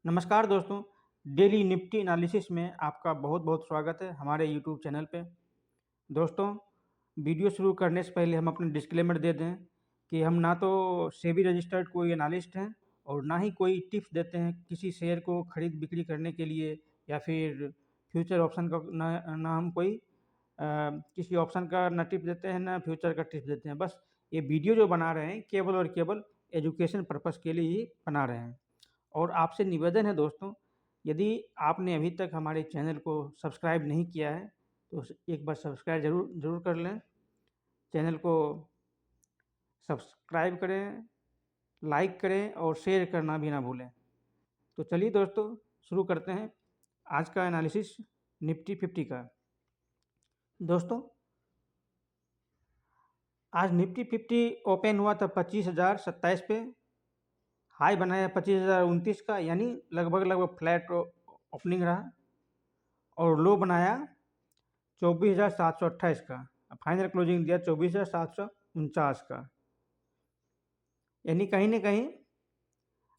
नमस्कार दोस्तों, daily Nifty analysis में आपका बहुत बहुत स्वागत है हमारे यूट्यूब चैनल पे। दोस्तों, वीडियो शुरू करने से पहले हम अपना डिस्क्लेमर दे दें कि हम ना तो सेबी रजिस्टर्ड कोई एनालिस्ट हैं और ना ही कोई टिप्स देते हैं किसी शेयर को खरीद बिक्री करने के लिए या फिर फ्यूचर ऑप्शन का ना हम कोई किसी ऑप्शन का ना टिप्स देते हैं ना फ्यूचर का टिप्स देते हैं। बस ये वीडियो जो बना रहे हैं केवल और केवल एजुकेशन पर्पज़ के लिए ही बना रहे हैं। और आपसे निवेदन है दोस्तों, यदि आपने अभी तक हमारे चैनल को सब्सक्राइब नहीं किया है तो एक बार सब्सक्राइब ज़रूर ज़रूर कर लें। चैनल को सब्सक्राइब करें, लाइक करें और शेयर करना भी ना भूलें। तो चलिए दोस्तों, शुरू करते हैं आज का एनालिसिस निफ्टी 50 का। दोस्तों, आज निफ्टी 50 ओपन हुआ था 25,027 पे, हाई बनाया 25,029 का, यानी लगभग फ्लैट ओपनिंग रहा और लो बनाया 24,728 का। फाइनल क्लोजिंग दिया 24,749 का, यानी कहीं ना कहीं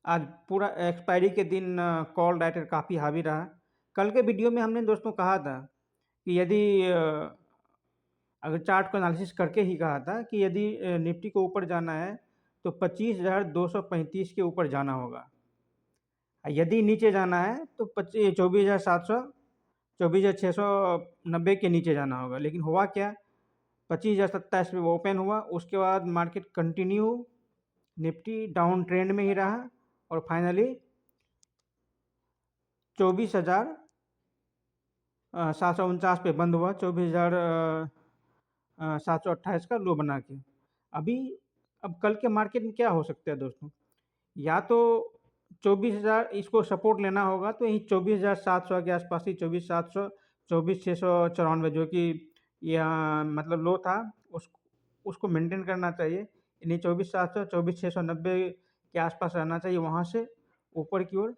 आज पूरा एक्सपायरी के दिन कॉल राइटर काफ़ी हावी रहा। कल के वीडियो में हमने दोस्तों कहा था कि यदि अगर चार्ट को एनालिसिस करके ही कहा था कि यदि निफ्टी को ऊपर जाना है तो 25,235 के ऊपर जाना होगा, यदि नीचे जाना है तो 24,700 24,690 के नीचे जाना होगा। लेकिन हुआ क्या, 25,027 पे ओपन हुआ, उसके बाद market continue Nifty down trend में ही रहा और फाइनली 24,749 पे बंद हुआ, 24,728 का लो बना के। अब कल के मार्केट में क्या हो सकता है दोस्तों, या तो 24,000 इसको सपोर्ट लेना होगा तो यही 24,700 के आसपास ही 24,700 24,694 जो कि यहाँ मतलब लो था उसको मेंटेन करना चाहिए, यानी 24,700 24,690 के आसपास रहना चाहिए। वहाँ से ऊपर की ओर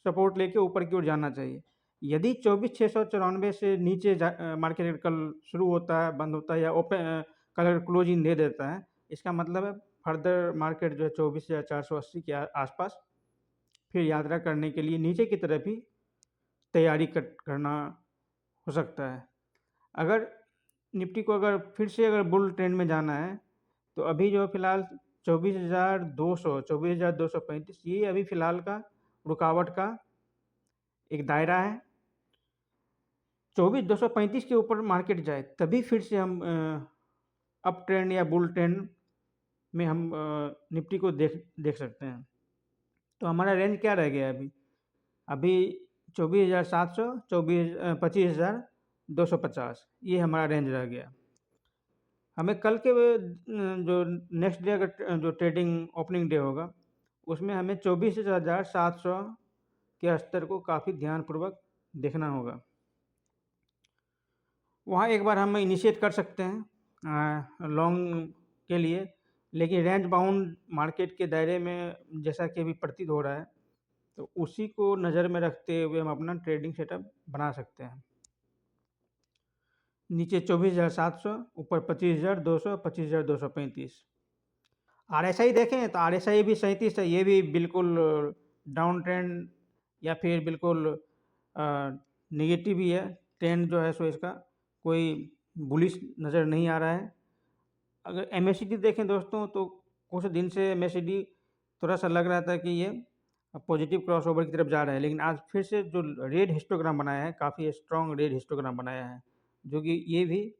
सपोर्ट लेके ऊपर की ओर जाना चाहिए। यदि 24,694 से नीचे मार्केट कल शुरू होता है, बंद होता है या ओपन कलर क्लोजिंग दे देता है, इसका मतलब है फर्दर मार्केट जो है 24,480 के आसपास फिर यात्रा करने के लिए नीचे की तरफ ही तैयारी करना हो सकता है। अगर निफ्टी को फिर से बुल ट्रेंड में जाना है तो अभी जो फिलहाल 24,200 24,235 ये अभी फिलहाल का रुकावट का एक दायरा है। 24,235 के ऊपर मार्केट जाए तभी फिर से हम अप ट्रेंड या बुल ट्रेंड में हम निफ्टी को देख सकते हैं। तो हमारा रेंज क्या रह गया अभी 24,700 25,250 ये हमारा रेंज रह गया। हमें कल के जो नेक्स्ट डे अगर जो ट्रेडिंग ओपनिंग डे होगा उसमें हमें 24,700 के स्तर को काफ़ी ध्यानपूर्वक देखना होगा। वहाँ एक बार हम इनिशिएट कर सकते हैं लॉन्ग के लिए, लेकिन रेंज बाउंड मार्केट के दायरे में जैसा कि अभी प्रतीत हो रहा है तो उसी को नज़र में रखते हुए हम अपना ट्रेडिंग सेटअप बना सकते हैं। नीचे 24,700, ऊपर 25,200 25,235। RSI देखें तो RSI भी 37 है, ये भी बिल्कुल डाउन ट्रेंड या फिर बिल्कुल नेगेटिव ही है। ट्रेंड जो है सो इसका कोई बुलिश नज़र नहीं आ रहा है। अगर MACD देखें दोस्तों तो कुछ दिन से MACD थोड़ा सा लग रहा था कि ये पॉजिटिव क्रॉसओवर की तरफ जा रहा है, लेकिन आज फिर से जो रेड हिस्टोग्राम बनाया है, काफ़ी स्ट्रॉन्ग रेड हिस्टोग्राम बनाया है, जो कि ये भी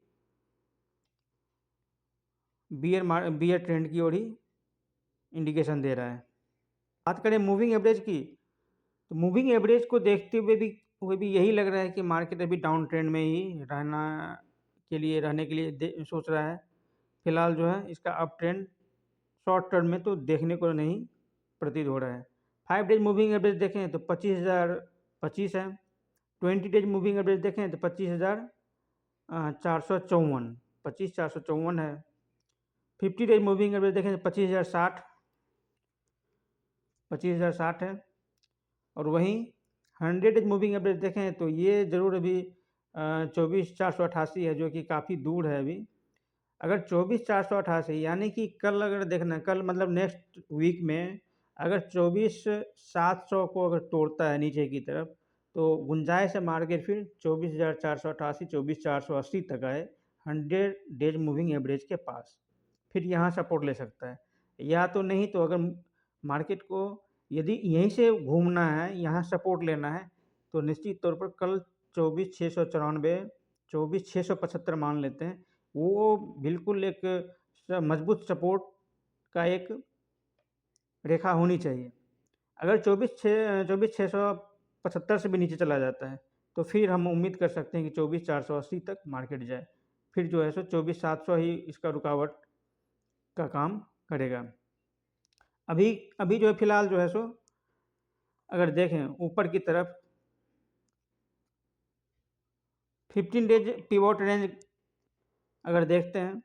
बियर ट्रेंड की ओर ही इंडिकेशन दे रहा है। बात करें मूविंग एवरेज की, तो मूविंग एवरेज को देखते हुए भी यही लग रहा है कि मार्केट अभी डाउन ट्रेंड में ही रहने के लिए सोच रहा है। फिलहाल जो है इसका अप ट्रेंड शॉर्ट टर्म में तो देखने को नहीं प्रतीत हो रहा है। 5 डेज मूविंग एवरेज देखें तो 25,025 है। 20 डेज मूविंग एवरेज देखें तो 25,454 25,454 है। 50 डेज मूविंग एवरेज देखें तो 25,060 है। और वहीं 100 डेज मूविंग एवरेज देखें तो ये ज़रूर अभी 24,488 है, जो कि काफ़ी दूर है अभी। अगर 24,488 यानी कि कल अगर देखना, कल मतलब नेक्स्ट वीक में अगर 24,700 को अगर तोड़ता है नीचे की तरफ, तो गुंजाइश है मार्केट फिर 24,488, 24,480 तक आए 100 डेज मूविंग एवरेज के पास, फिर यहाँ सपोर्ट ले सकता है। या तो नहीं तो अगर मार्केट को यदि यहीं से घूमना है, यहाँ सपोर्ट लेना है, तो निश्चित तौर पर कल 24,694, 24,675 मान लेते हैं, वो बिल्कुल एक मजबूत सपोर्ट का एक रेखा होनी चाहिए। अगर 24,675 से भी नीचे चला जाता है, तो फिर हम उम्मीद कर सकते हैं कि 24,480 तक मार्केट जाए, फिर जो है सो 24,700 ही इसका रुकावट का काम करेगा। अभी अभी जो है फिलहाल जो है सो अगर देखें ऊपर की तरफ 15 डेज पिवोट रेंज अगर देखते हैं,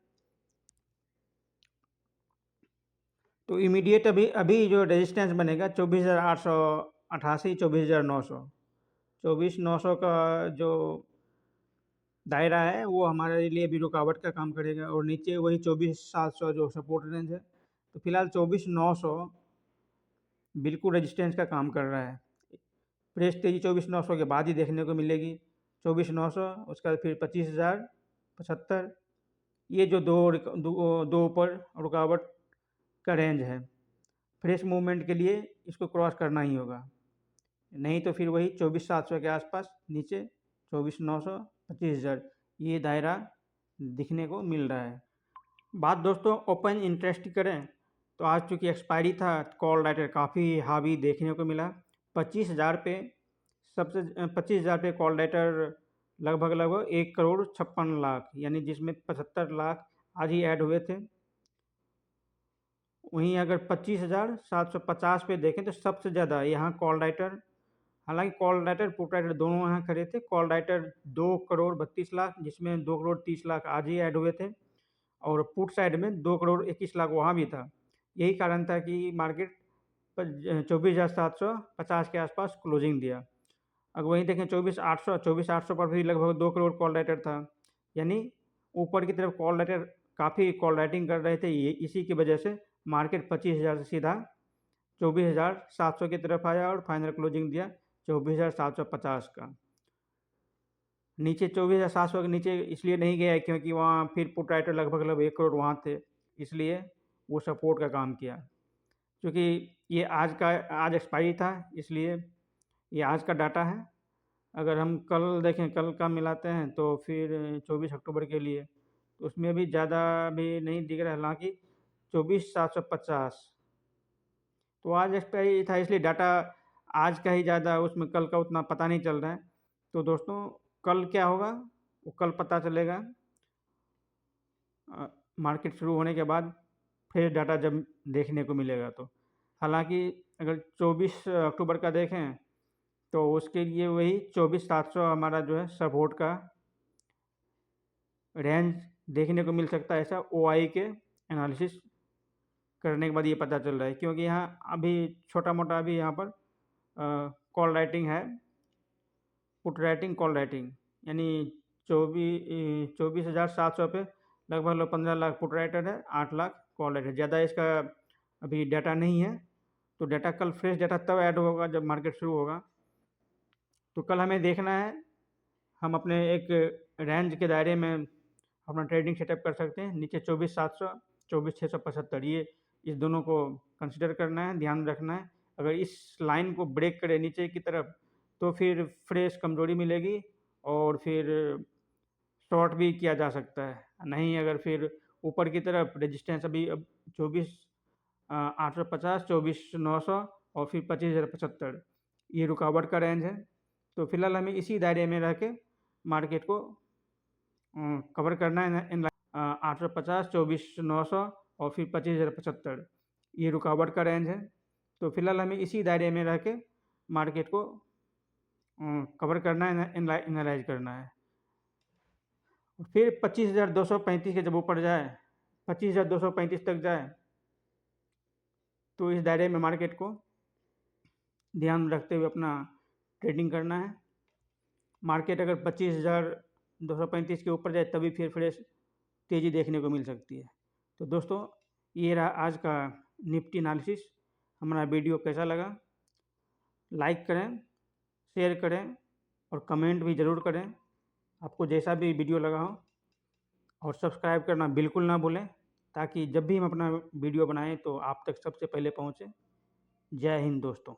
तो इमीडिएट अभी अभी जो रेजिस्टेंस बनेगा 24,888, 24,900, 24,900 का जो दायरा है वो हमारे लिए भी रुकावट का काम करेगा, और नीचे वही 24,700 जो सपोर्ट रेंज है। तो फिलहाल 24,900 बिल्कुल रेजिस्टेंस का काम कर रहा है। फ्रेश तेजी 24,900 के बाद ही देखने को मिलेगी। 24,900, उसके बाद फिर 25,075, ये जो दो ऊपर रुकावट का रेंज है, फ्रेश मूवमेंट के लिए इसको क्रॉस करना ही होगा, नहीं तो फिर वही 24,700 के आसपास नीचे 24,900, 25,000 ये दायरा दिखने को मिल रहा है। बात दोस्तों ओपन इंटरेस्ट की करें, तो आज चूँकि एक्सपायरी था, कॉल राइटर काफ़ी हावी देखने को मिला। 25,000 पे 25,000 पे कॉल राइटर लगभग 1,56,00,000, यानी जिसमें 75 लाख आज ही ऐड हुए थे। वहीं अगर 25,750 पे देखें तो सबसे ज़्यादा यहाँ कॉल राइटर, हालांकि कॉल राइटर पुट राइटर दोनों यहाँ खड़े थे। कॉल राइटर 2,32,00,000, जिसमें 2,30,00,000 आज ही ऐड हुए थे, और पुट साइड में 2,21,00,000 वहाँ भी था। यही कारण था कि मार्केट 24,750 के आसपास क्लोजिंग दिया। अगर वहीं देखें 24,800 पर भी लगभग 2 करोड़ कॉल राइटर था, यानी ऊपर की तरफ कॉल राइटर काफ़ी कॉल राइटिंग कर रहे थे। ये इसी की वजह से मार्केट 25,000 से सीधा 24,700 की तरफ आया और फाइनल क्लोजिंग दिया 24,750 का। नीचे 24,700 के नीचे इसलिए नहीं गया क्योंकि वहाँ फिर पुट राइटर लगभग 1 करोड़ वहाँ थे, इसलिए वो सपोर्ट का काम किया। क्योंकि ये आज एक्सपायरी था, इसलिए ये आज का डाटा है। अगर हम कल देखें, कल का मिलाते हैं, तो फिर 24 अक्टूबर के लिए, तो उसमें भी ज़्यादा भी नहीं दिख रहा है, हालाँकि 24,750, तो आज एक्सपायरी था, इसलिए डाटा आज का ही ज़्यादा, उसमें कल का उतना पता नहीं चल रहा है। तो दोस्तों कल क्या होगा वो कल पता चलेगा, मार्केट शुरू होने के बाद फिर डाटा जब देखने को मिलेगा तो। हालांकि अगर 24 अक्टूबर का देखें, तो उसके लिए वही 24,700 हमारा जो है सपोर्ट का रेंज देखने को मिल सकता है। ऐसा ओआई के एनालिसिस करने के बाद ये पता चल रहा है, क्योंकि यहाँ अभी छोटा मोटा अभी यहाँ पर कॉल राइटिंग है, पुट राइटिंग कॉल राइटिंग, यानी 24,700 पे लगभग 15 लाख पुट राइटर है, 8 लाख कॉल राइटर। ज़्यादा इसका अभी डाटा नहीं है, तो डाटा कल फ्रेश डाटा तब ऐड होगा जब मार्केट शुरू होगा। तो कल हमें देखना है, हम अपने एक रेंज के दायरे में अपना ट्रेडिंग सेटअप कर सकते हैं। नीचे 24,700, 24,675, ये इस दोनों को कंसिडर करना है, ध्यान रखना है। अगर इस लाइन को ब्रेक करे नीचे की तरफ, तो फिर फ्रेश कमजोरी मिलेगी और फिर शॉर्ट भी किया जा सकता है। नहीं अगर फिर ऊपर की तरफ रेजिस्टेंस अभी अब 24,850, 24,900 और फिर 25,075, ये रुकावट का रेंज है। तो फिलहाल हमें इसी दायरे में रह के मार्केट को कवर करना है। इन 850, 24,900 और फिर 25,075, ये रुकावट का रेंज है। तो फिलहाल हमें इसी दायरे में रह के मार्केट को कवर करना है, एनालाइज करना है। फिर 25,235 के जब ऊपर जाए, 25,235 तक जाए, तो इस दायरे में मार्केट को ध्यान रखते हुए अपना ट्रेडिंग करना है। मार्केट अगर 25,235 के ऊपर जाए तभी फिर फ्रेश तेज़ी देखने को मिल सकती है। तो दोस्तों ये रहा आज का निफ्टी एनालिसिस। हमारा वीडियो कैसा लगा, लाइक करें, शेयर करें और कमेंट भी ज़रूर करें आपको जैसा भी वीडियो लगा हो, और सब्सक्राइब करना बिल्कुल ना भूलें ताकि जब भी हम अपना वीडियो बनाएं तो आप तक सबसे पहले पहुँचे। जय हिंद दोस्तों।